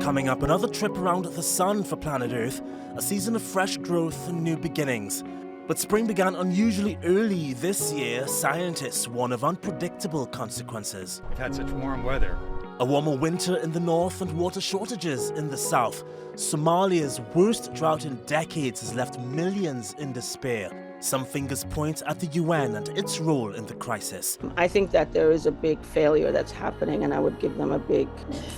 Coming up, another trip around the sun for planet Earth, a season of fresh growth and new beginnings. But spring began unusually early this year. Scientists warn of unpredictable consequences. We've had such warm weather. A warmer winter in the north and water shortages in the south. Somalia's worst drought in decades has left millions in despair. Some fingers point at the UN and its role in the crisis. I think that there is a big failure that's happening, and I would give them a big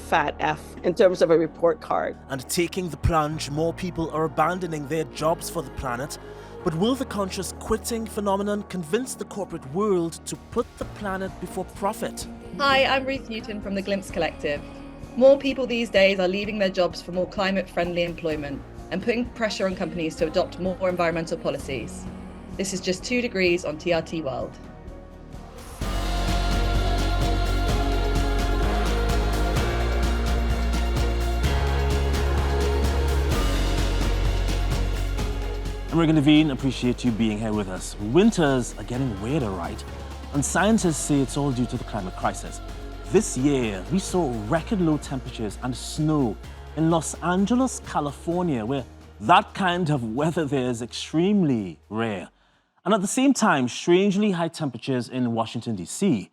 fat F in terms of a report card. And taking the plunge, more people are abandoning their jobs for the planet. But will the conscious quitting phenomenon convince the corporate world to put the planet before profit? Hi, I'm Ruth Newton from the Glimpse Collective. More people these days are leaving their jobs for more climate-friendly employment and putting pressure on companies to adopt more environmental policies. This is just 2 degrees on TRT World. I'm Reagan Devine, appreciate you being here with us. Winters are getting weirder, right? And scientists say it's all due to the climate crisis. This year, we saw record low temperatures and snow in Los Angeles, California, where that kind of weather there is extremely rare. And at the same time, strangely high temperatures in Washington, D.C.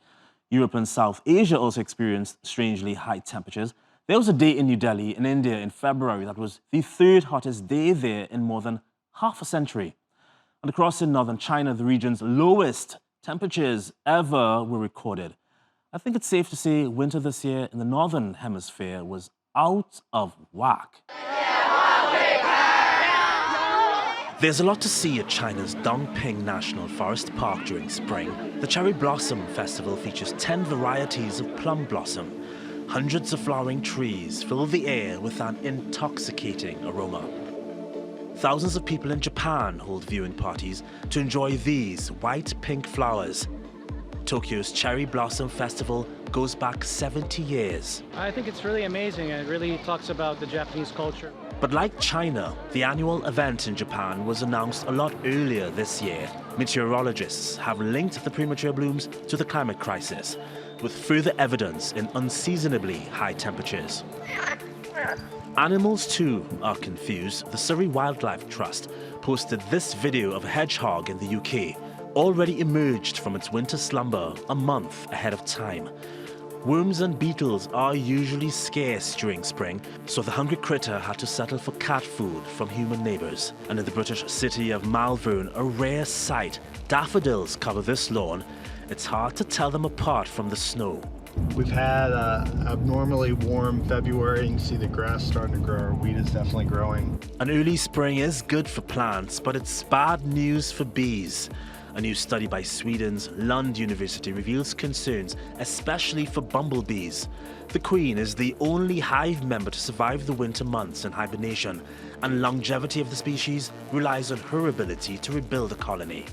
Europe and South Asia also experienced strangely high temperatures. There was a day in New Delhi, in India, in February that was the 3rd hottest day there in more than half a century. And across in northern China, the region's lowest temperatures ever were recorded. I think it's safe to say winter this year in the northern hemisphere was out of whack. There's a lot to see at China's Dongping National Forest Park during spring. The Cherry Blossom Festival features 10 varieties of plum blossom. Hundreds of flowering trees fill the air with an intoxicating aroma. Thousands of people in Japan hold viewing parties to enjoy these white-pink flowers. Tokyo's Cherry Blossom Festival goes back 70 years. I think it's really amazing. It really talks about the Japanese culture. But like China, the annual event in Japan was announced a lot earlier this year. Meteorologists have linked the premature blooms to the climate crisis, with further evidence in unseasonably high temperatures. Animals too are confused. The Surrey Wildlife Trust posted this video of a hedgehog in the UK, already emerged from its winter slumber a month ahead of time. Worms and beetles are usually scarce during spring, so the hungry critter had to settle for cat food from human neighbours. And in the British city of Malvern, a rare sight, daffodils cover this lawn. It's hard to tell them apart from the snow. We've had an abnormally warm February. You can see the grass starting to grow. Our wheat is definitely growing. An early spring is good for plants, but it's bad news for bees. A new study by Sweden's Lund University reveals concerns, especially for bumblebees. The queen is the only hive member to survive the winter months in hibernation, and longevity of the species relies on her ability to rebuild a colony.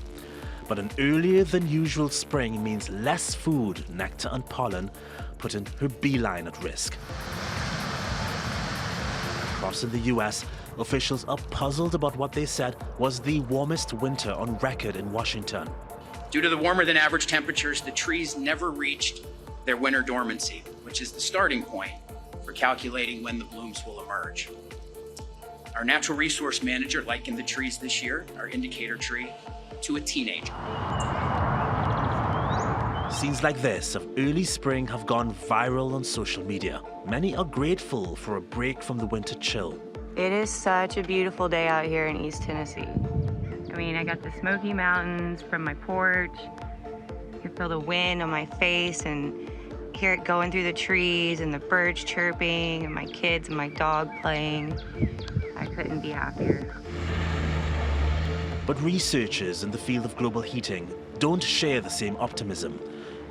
But an earlier than usual spring means less food, nectar and pollen, putting her beeline at risk. Across in the US, officials are puzzled about what they said was the warmest winter on record in Washington. Due to the warmer than average temperatures, the trees never reached their winter dormancy, which is the starting point for calculating when the blooms will emerge. Our natural resource manager likened the trees this year, our indicator tree, to a teenager. Scenes like this of early spring have gone viral on social media. Many are grateful for a break from the winter chill. It is such a beautiful day out here in East Tennessee. I mean, I got the Smoky Mountains from my porch. I can feel the wind on my face and hear it going through the trees and the birds chirping and my kids and my dog playing. I couldn't be happier. But researchers in the field of global heating don't share the same optimism.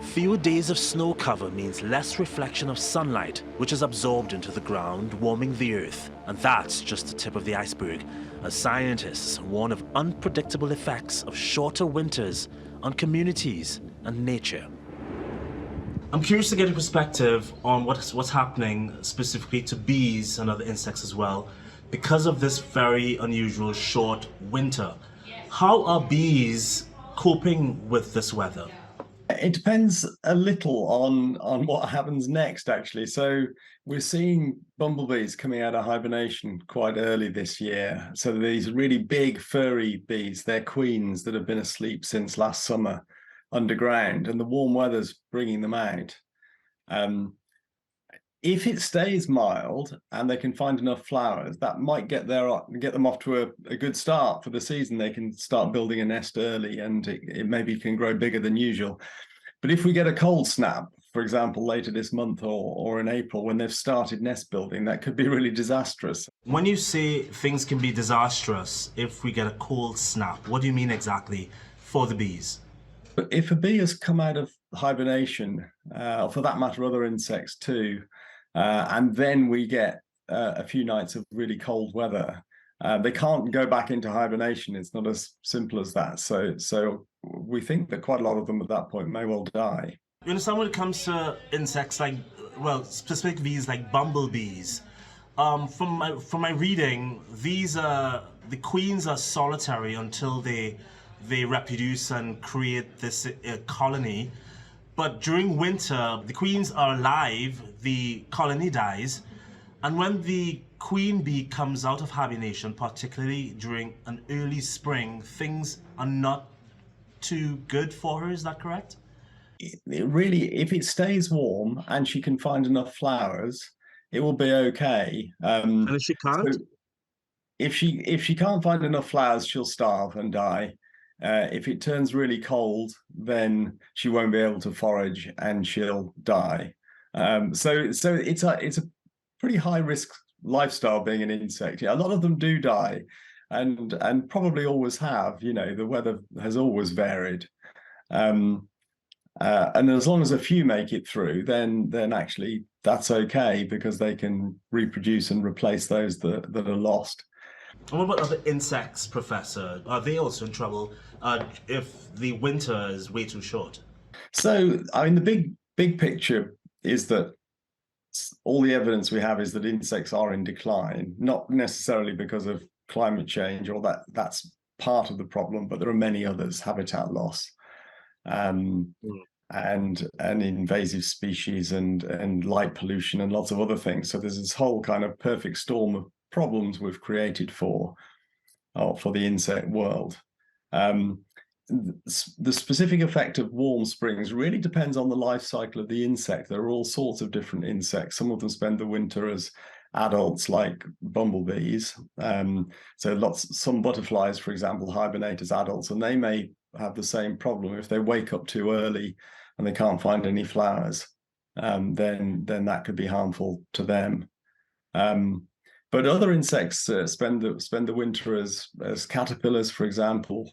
Fewer days of snow cover means less reflection of sunlight, which is absorbed into the ground, warming the earth. And that's just the tip of the iceberg, as scientists warn of unpredictable effects of shorter winters on communities and nature. I'm curious to get a perspective on what's happening specifically to bees and other insects as well, because of this very unusual short winter. How are bees coping with this weather? It depends a little on what happens next, actually. So we're seeing bumblebees coming out of hibernation quite early this year. So these really big furry bees, they're queens that have been asleep since last summer underground, and the warm weather's bringing them out. If it stays mild and they can find enough flowers, that might get them off to a good start for the season. They can start building a nest early, and it maybe can grow bigger than usual. But if we get a cold snap, for example, later this month or in April, when they've started nest building, that could be really disastrous. When you say things can be disastrous if we get a cold snap, what do you mean exactly for the bees? But if a bee has come out of hibernation, or for that matter, other insects too, and then we get a few nights of really cold weather, they can't go back into hibernation. It's not as simple as that. So we think that quite a lot of them at that point may well die. You understand when it comes to insects like, well, specific bees like bumblebees. From my reading, the queens are solitary until they reproduce and create this colony. But during winter, the queens are alive, the colony dies, and when the queen bee comes out of hibernation, particularly during an early spring, things are not too good for her, is that correct? Really, if it stays warm and she can find enough flowers, it will be okay. And if she can't? So if she can't find enough flowers, she'll starve and die. If it turns really cold, then she won't be able to forage and she'll die. So it's a pretty high risk lifestyle being an insect. Yeah, a lot of them do die, and probably always have. You know, the weather has always varied, and as long as a few make it through, then actually that's okay, because they can reproduce and replace those that are lost. And what about other insects, Professor? Are they also in trouble if the winter is way too short? So, I mean, the big picture is that all the evidence we have is that insects are in decline, not necessarily because of climate change, or that's part of the problem, but there are many others: habitat loss, and invasive species, and light pollution, and lots of other things. So there's this whole kind of perfect storm of problems we've created for the insect world. The specific effect of warm springs really depends on the life cycle of the insect. There are all sorts of different insects. Some of them spend the winter as adults, like bumblebees. Some butterflies, for example, hibernate as adults, and they may have the same problem. If they wake up too early and they can't find any flowers, then that could be harmful to them. But other insects spend the winter as caterpillars, for example,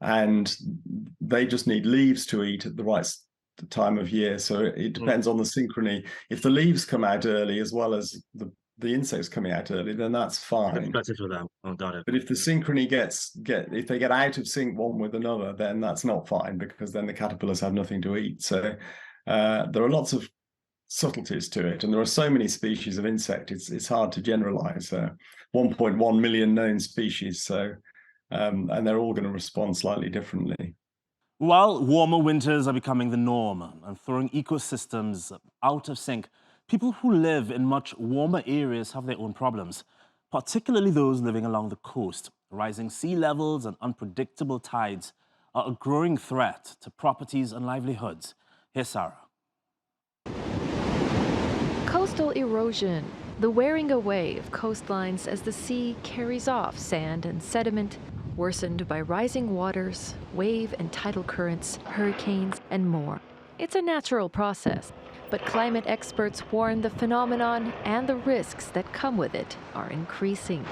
and they just need leaves to eat at the right time of year. So it depends on the synchrony. If the leaves come out early as well as the insects coming out early, then that's fine. It's better for them. Oh, got it. But if the synchrony if they get out of sync one with another, then that's not fine, because then the caterpillars have nothing to eat. So there are lots of subtleties to it, and there are so many species of insect, it's hard to generalize. 1.1 million known species, so and they're all going to respond slightly differently. While warmer winters are becoming the norm and throwing ecosystems out of sync, people who live in much warmer areas have their own problems, particularly those living along the coast. Rising sea levels and unpredictable tides are a growing threat to properties and livelihoods. Here's Sarah. Coastal erosion, the wearing away of coastlines as the sea carries off sand and sediment, worsened by rising waters, wave and tidal currents, hurricanes, and more. It's a natural process, but climate experts warn the phenomenon and the risks that come with it are increasing.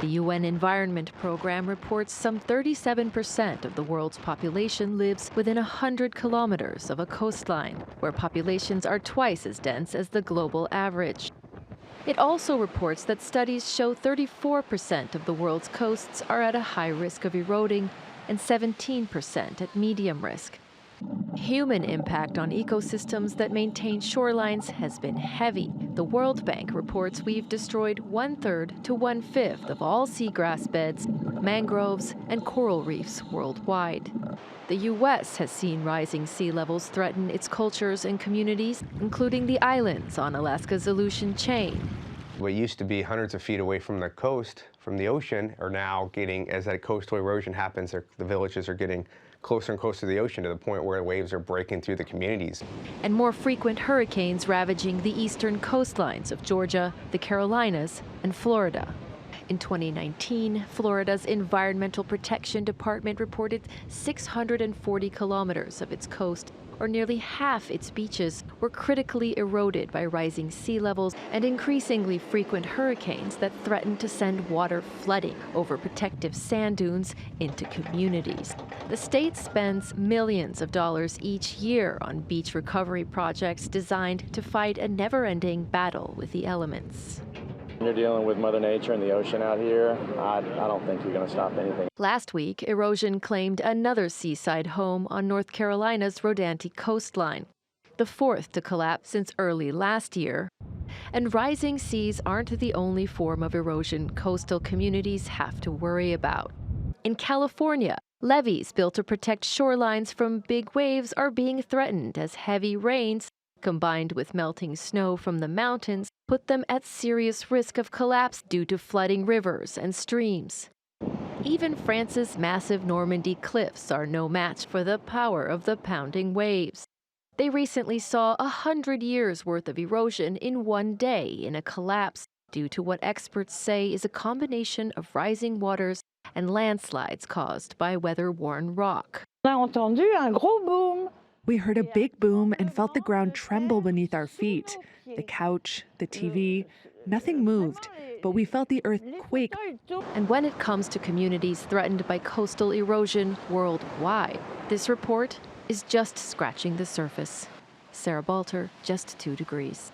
The UN Environment Program reports some 37% of the world's population lives within 100 kilometers of a coastline, where populations are twice as dense as the global average. It also reports that studies show 34% of the world's coasts are at a high risk of eroding and 17% at medium risk. Human impact on ecosystems that maintain shorelines has been heavy. The World Bank reports we've destroyed 1/3 to 1/5 of all seagrass beds, mangroves, and coral reefs worldwide. The U.S. has seen rising sea levels threaten its cultures and communities, including the islands on Alaska's Aleutian chain. What used to be hundreds of feet away from the coast, from the ocean, are now getting, as that coastal erosion happens, the villages are getting closer and closer to the ocean to the point where waves are breaking through the communities. And more frequent hurricanes ravaging the eastern coastlines of Georgia, the Carolinas, and Florida. In 2019, Florida's Environmental Protection Department reported 640 kilometers of its coast, or nearly half its beaches, were critically eroded by rising sea levels and increasingly frequent hurricanes that threatened to send water flooding over protective sand dunes into communities. The state spends millions of dollars each year on beach recovery projects designed to fight a never-ending battle with the elements. You're dealing with Mother Nature and the ocean out here. I don't think you're going to stop anything. Last week, erosion claimed another seaside home on North Carolina's Rodanthe coastline, the fourth to collapse since early last year. And rising seas aren't the only form of erosion coastal communities have to worry about. In California, levees built to protect shorelines from big waves are being threatened as heavy rains, combined with melting snow from the mountains, put them at serious risk of collapse due to flooding rivers and streams. Even France's massive Normandy cliffs are no match for the power of the pounding waves. They recently saw 100 years' worth of erosion in one day in a collapse due to what experts say is a combination of rising waters and landslides caused by weather-worn rock. We heard a big boom and felt the ground tremble beneath our feet. The couch, the TV, nothing moved, but we felt the earth quake. And when it comes to communities threatened by coastal erosion worldwide, this report is just scratching the surface. Sarah Balter, Just 2 Degrees.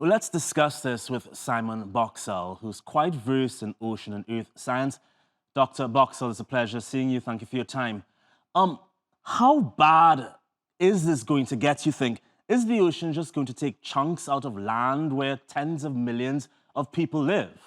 Well, let's discuss this with Simon Boxall, who's quite versed in ocean and earth science. Dr. Boxall, it's a pleasure seeing you. Thank you for your time. How bad is this going to get, you think? Is the ocean just going to take chunks out of land where tens of millions of people live?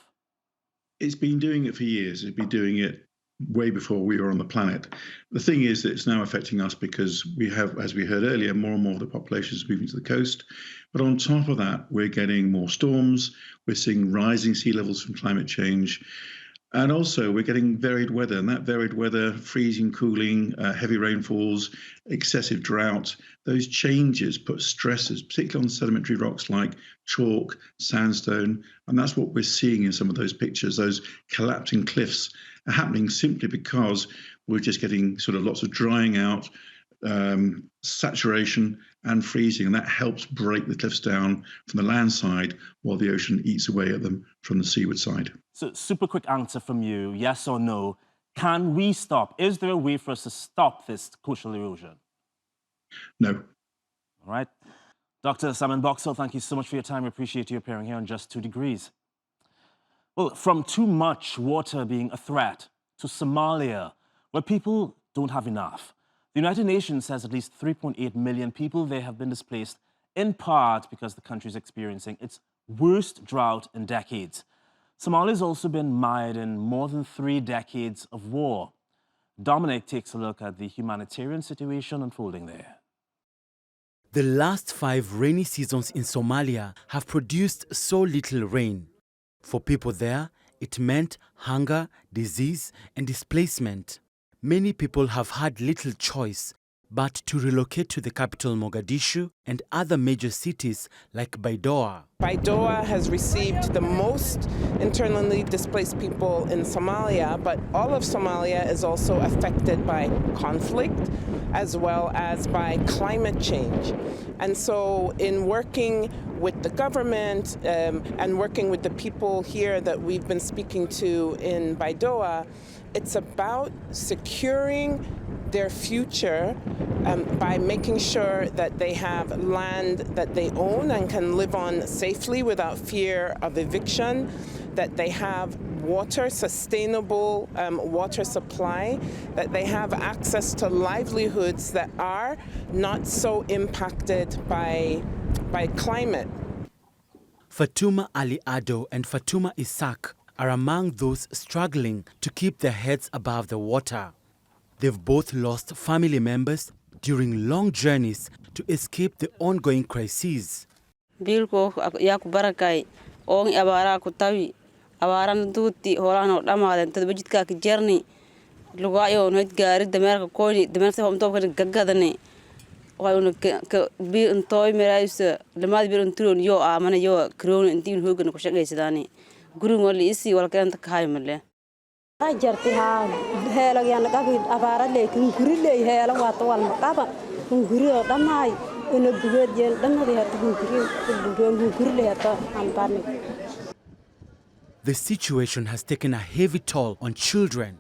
It's been doing it for years. It's been doing it way before we were on the planet. The thing is that it's now affecting us because we have, as we heard earlier, more and more of the population is moving to the coast. But on top of that, we're getting more storms. We're seeing rising sea levels from climate change. And also, we're getting varied weather, and that varied weather, freezing, cooling, heavy rainfalls, excessive drought, those changes put stresses, particularly on sedimentary rocks like chalk, sandstone, and that's what we're seeing in some of those pictures. Those collapsing cliffs are happening simply because we're just getting sort of lots of drying out, saturation and freezing, and that helps break the cliffs down from the land side while the ocean eats away at them from the seaward side. So, super quick answer from you, yes or no. Can we stop? Is there a way for us to stop this coastal erosion? No. All right. Dr. Simon Boxall, thank you so much for your time. We appreciate you appearing here on Just 2 Degrees. Well, from too much water being a threat to Somalia, where people don't have enough. The United Nations says at least 3.8 million people there have been displaced, in part because the country is experiencing its worst drought in decades. Somalia has also been mired in more than 3 decades of war. Dominic takes a look at the humanitarian situation unfolding there. The last 5 rainy seasons in Somalia have produced so little rain. For people there, it meant hunger, disease, and displacement. Many people have had little choice but to relocate to the capital Mogadishu and other major cities like Baidoa. Baidoa has received the most internally displaced people in Somalia, but all of Somalia is also affected by conflict as well as by climate change. And so in working with the government and working with the people here that we've been speaking to in Baidoa, it's about securing their future by making sure that they have land that they own and can live on safely without fear of eviction, that they have water, sustainable water supply, that they have access to livelihoods that are not so impacted by climate. Fatuma Ali Ado and Fatuma Isaac are among those struggling to keep their heads above the water. They've both lost family members during long journeys to escape the ongoing crises. Bilko yaku barakay on abara ku tawi abaran duuti horano dhamaadeen tadbajidka ka jarni lugayo no gaari dameerka kooni dameerta homto ka gagadane wayuna ka bi intoy meeraysa lamaad bir intron yo amana yo kroon intiin hoogan ku shaqeysadaani guri wali isi wal kan ka haymale jarti ha heelo yan ka abara le kun guri le heelo waa to wal qaba kun guri dhamaay ina bugeed yeen dhammaday hata kun guri le hata ambani. The situation has taken a heavy toll on children.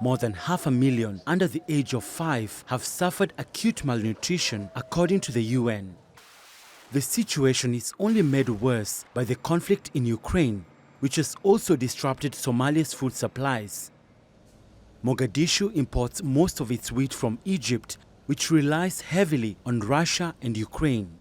More than 500,000 under the age of 5 have suffered acute malnutrition, according to the UN. The situation is only made worse by the conflict in Ukraine, which has also disrupted Somalia's food supplies. Mogadishu imports most of its wheat from Egypt, which relies heavily on Russia and Ukraine.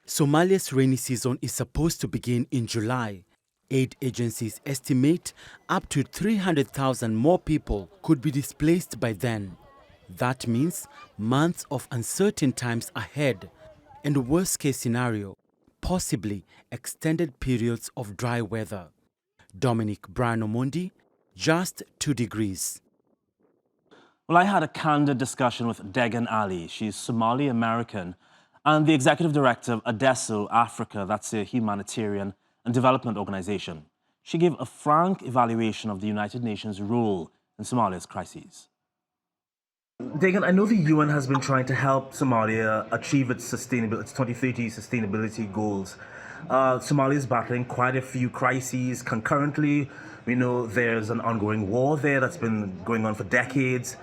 Somalia's rainy season is supposed to begin in July. Aid agencies estimate up to 300,000 more people could be displaced by then. That means months of uncertain times ahead and worst-case scenario, possibly extended periods of dry weather. Dominic Branomondi, Just 2 Degrees. Well, I had a candid discussion with Degan Ali. She's Somali-American and the executive director of ADESO Africa, that's a humanitarian and development organization. She gave a frank evaluation of the United Nations' role in Somalia's crises. Degan, I know the UN has been trying to help Somalia achieve its 2030 sustainability goals. Somalia is battling quite a few crises concurrently. We know there's an ongoing war there that's been going on for decades.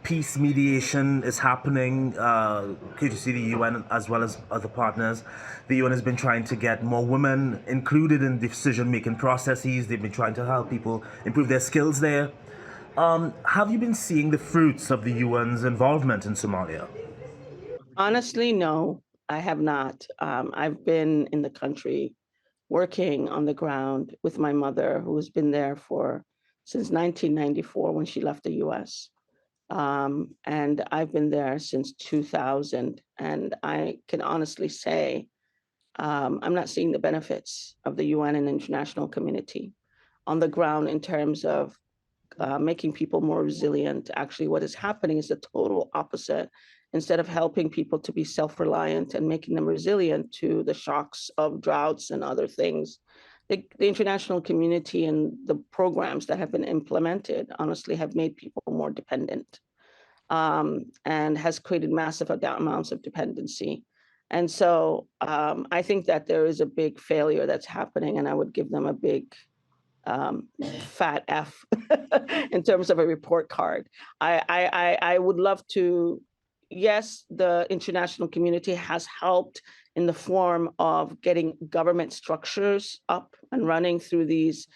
Peace mediation is happening, courtesy the UN as well as other partners. The UN has been trying to get more women included in decision-making processes. They've been trying to help people improve their skills there. Have you been seeing the fruits of the UN's involvement in Somalia? Honestly, no, I have not. I've been in the country working on the ground with my mother, who has been there since 1994 when she left the US. And I've been there since 2000. And I can honestly say, I'm not seeing the benefits of the UN and international community on the ground in terms of making people more resilient. Actually, what is happening is the total opposite. Instead of helping people to be self-reliant and making them resilient to the shocks of droughts and other things, the international community and the programs that have been implemented honestly have made people more dependent, and has created massive amounts of dependency. And so I think that there is a big failure that's happening, and I would give them a big fat F in terms of a report card. I would love to, yes, the international community has helped in the form of getting government structures up and running through these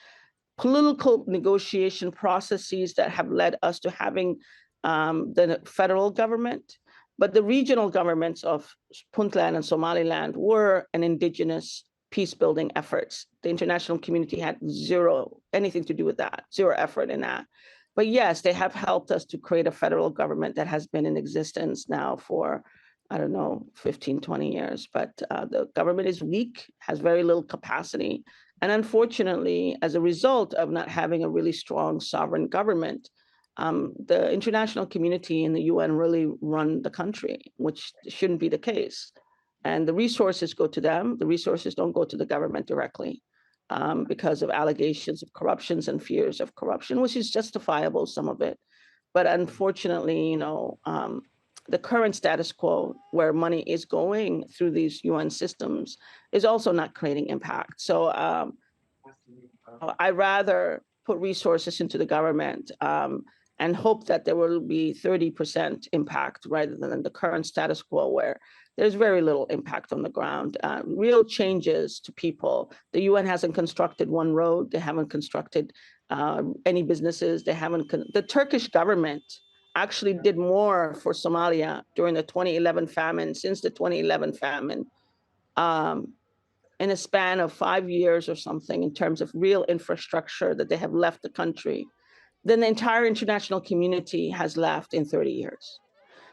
political negotiation processes that have led us to having the federal government. But the regional governments of Puntland and Somaliland were an indigenous peace-building efforts. The international community had anything to do with that, zero effort in that. But yes, they have helped us to create a federal government that has been in existence now for, 15, 20 years. But the government is weak, has very little capacity. And unfortunately, as a result of not having a really strong sovereign government, the international community and the UN really run the country, which shouldn't be the case. And the resources go to them. The resources don't go to the government directly because of allegations of corruptions and fears of corruption, which is justifiable, some of it. But unfortunately, the current status quo where money is going through these UN systems is also not creating impact. So I rather put resources into the government and hope that there will be 30% impact rather than the current status quo where there's very little impact on the ground, real changes to people. The UN hasn't constructed one road. They haven't constructed any businesses. The Turkish government actually did more for Somalia during the 2011 famine, since the 2011 famine, in a span of 5 years or something in terms of real infrastructure that they have left the country then the entire international community has left in 30 years.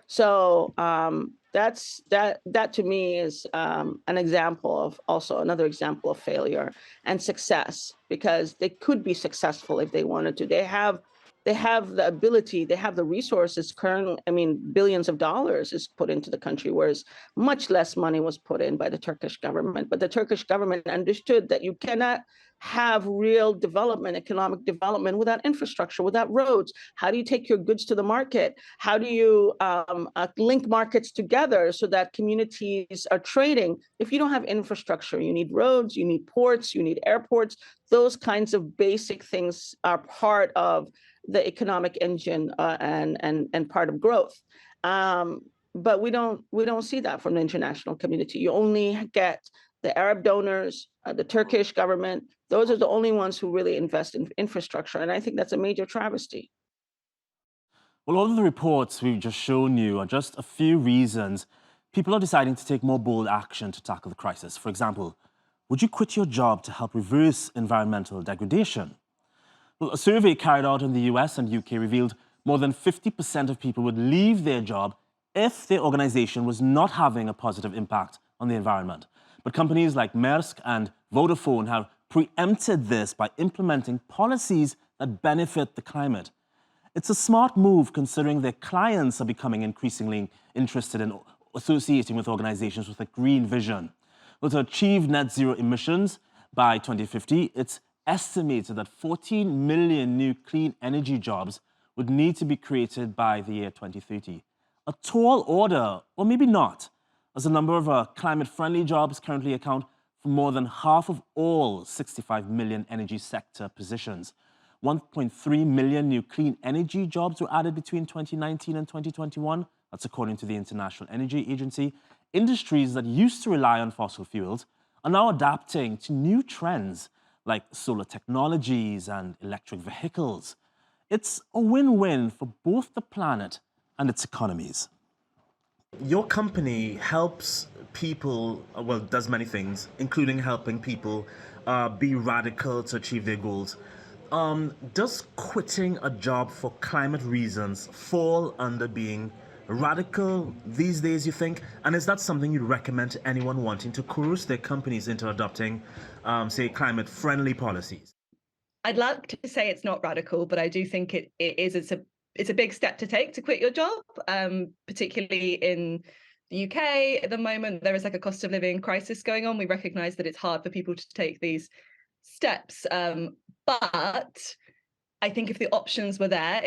So that to me is an example of also another example of failure and success, because they could be successful if they wanted to. They have the ability, they have the resources. Billions of dollars is put into the country, whereas much less money was put in by the Turkish government. But the Turkish government understood that you cannot have real development, economic development, without infrastructure, without roads. How do you take your goods to the market? How do you link markets together so that communities are trading? If you don't have infrastructure, you need roads, you need ports, you need airports. Those kinds of basic things are part of the economic engine and part of growth. But we don't see that from the international community. You only get the Arab donors, the Turkish government. Those are the only ones who really invest in infrastructure. And I think that's a major travesty. Well, all of the reports we've just shown you are just a few reasons people are deciding to take more bold action to tackle the crisis. For example, would you quit your job to help reverse environmental degradation? Well, a survey carried out in the US and UK revealed more than 50% of people would leave their job if their organization was not having a positive impact on the environment. But companies like Maersk and Vodafone have preempted this by implementing policies that benefit the climate. It's a smart move considering their clients are becoming increasingly interested in associating with organizations with a green vision. Well, to achieve net zero emissions by 2050, it's estimated that 14 million new clean energy jobs would need to be created by the year 2030. A tall order, or maybe not, as the number of climate-friendly jobs currently account for more than half of all 65 million energy sector positions. 1.3 million new clean energy jobs were added between 2019 and 2021. That's according to the International Energy Agency. Industries that used to rely on fossil fuels are now adapting to new trends like solar technologies and electric vehicles. It's a win-win for both the planet and its economies. Your company helps people, well, does many things, including helping people be radical to achieve their goals. Does quitting a job for climate reasons fall under being radical these days, you think? And is that something you'd recommend to anyone wanting to coerce their companies into adopting, say, climate-friendly policies? I'd like to say it's not radical, but I do think it is. It's a big step to take to quit your job, particularly in the UK at the moment. There is like a cost of living crisis going on. We recognise that it's hard for people to take these steps, but I think if the options were there,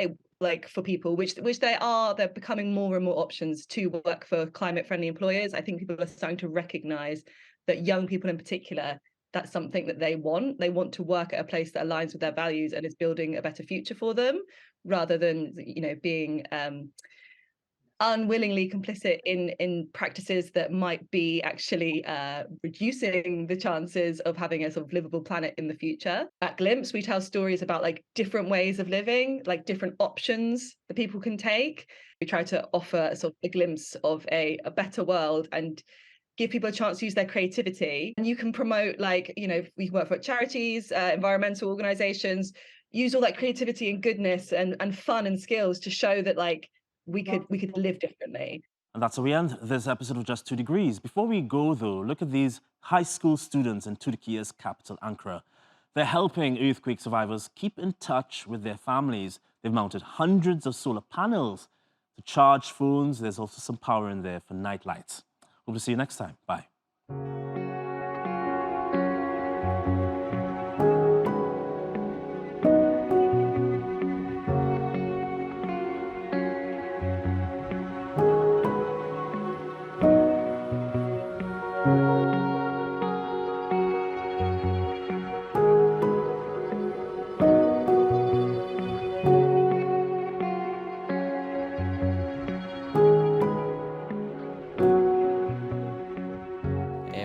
for people, which they're becoming more and more options to work for climate-friendly employers. I think people are starting to recognise that young people in particular, that's something that they want. They want to work at a place that aligns with their values and is building a better future for them, rather than being unwillingly complicit in practices that might be actually reducing the chances of having a sort of livable planet in the future. At Glimpse, we tell stories about different ways of living, different options that people can take. We try to offer sort of a glimpse of a better world and give people a chance to use their creativity. And you can promote, we work for charities, environmental organizations, use all that creativity and goodness and fun and skills to show that we could live differently. And that's how we end this episode of Just 2 Degrees. Before we go, though, look at these high school students in Turkey's capital, Ankara. They're helping earthquake survivors keep in touch with their families. They've mounted hundreds of solar panels to charge phones. There's also some power in there for night lights. Hope to see you next time. Bye.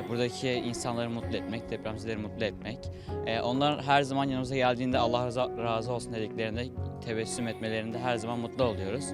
Buradaki insanları mutlu etmek, depremzedeleri mutlu etmek. Onlar her zaman yanımıza geldiğinde Allah razı olsun dediklerinde tebessüm etmelerinde her zaman mutlu oluyoruz.